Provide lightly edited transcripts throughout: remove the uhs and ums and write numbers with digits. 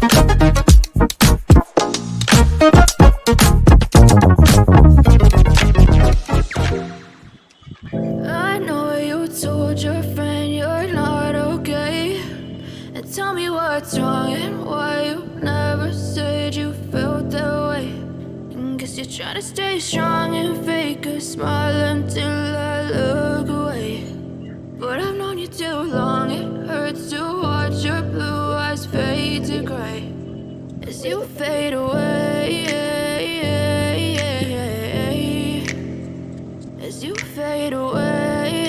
I know you told your friend you're not okay, and tell me what's wrong and why you never said you felt that way. And guess you're trying to stay strong and fake a smile until I look away. But I've known you too long, it hurts to watch your blue eyes fade to gray as you fade away, as you fade away.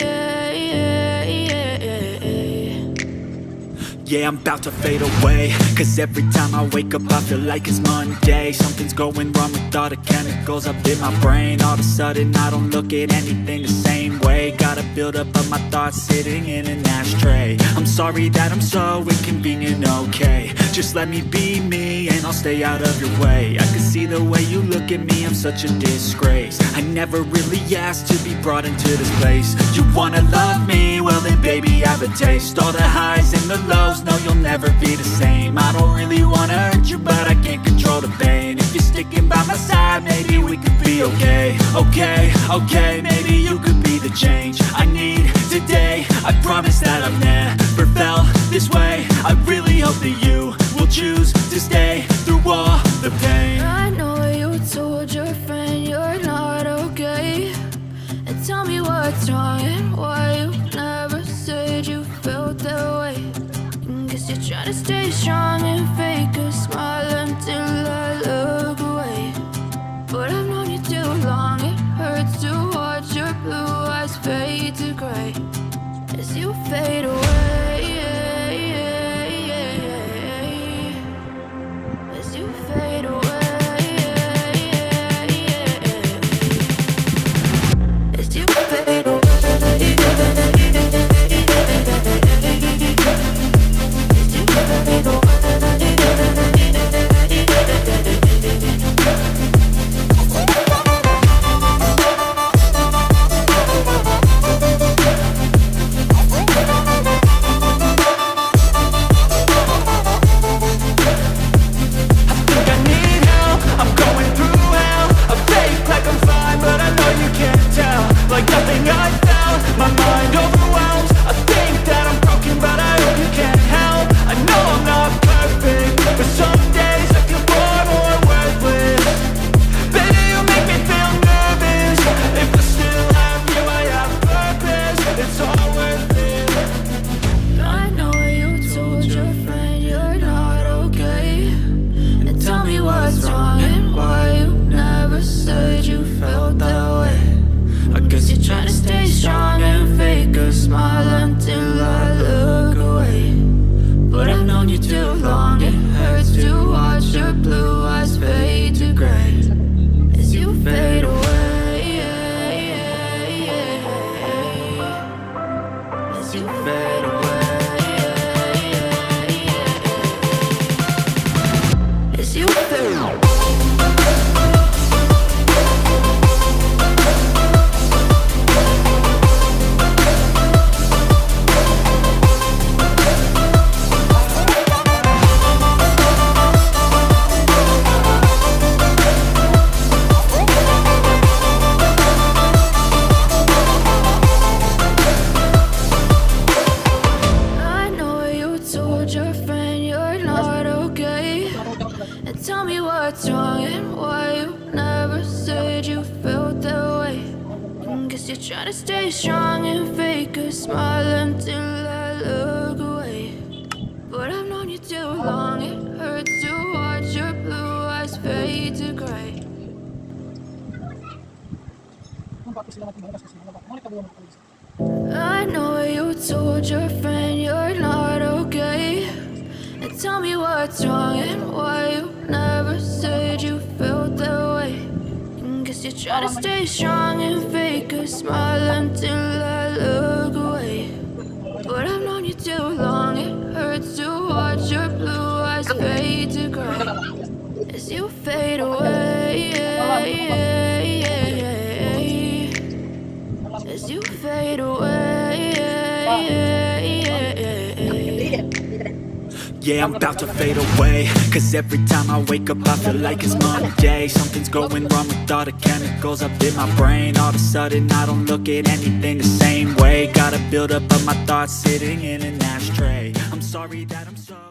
Yeah, I'm about to fade away, cause every time I wake up I feel like it's Monday. Something's going wrong with all the chemicals up in my brain. All of a sudden I don't look at anything the same way. Got a buildup of my thoughts sitting in an ashtray. I'm sorry that I'm so inconvenient, okay. Just let me be me and I'll stay out of your way. I can see the way you look at me, I'm such a disgrace. I never really asked to be brought into this place. You wanna love me? Well then baby I have a taste. All the highs and the lows, no you'll never be the same. I don't really wanna hurt you but I can't control the pain. If you're sticking by my side maybe we could be okay. Okay, maybe you could be the change I need today. I promise that I've never felt this way. I really hope that you will choose to stay through all the pain. I know you told your friend you're not okay, and tell me what's wrong and why you never said you felt that way. And guess you're trying to stay strong and fake a smile until I look away. But I've known you too long, it hurts to watch your blue eyes fade to gray as you fade away, as you fade away, as you fade away. Try to stay strong and fake a smile until I look away. But I've known you too long, it hurts to watch your blue eyes fade to gray. I know you told your friend you're not okay, and tell me what's wrong and why you never said you felt that way. Guess you're trying to stay strong and fake a smile until I look away. But I've known you too long, it hurts to watch your blue eyes fade to gray as you fade away, as you fade away. Yeah, I'm about to fade away, cause every time I wake up I feel like it's Monday. Something's going wrong with all the chemicals up in my brain. All of a sudden I don't look at anything the same way. Gotta build up of my thoughts sitting in an ashtray. I'm sorry that I'm so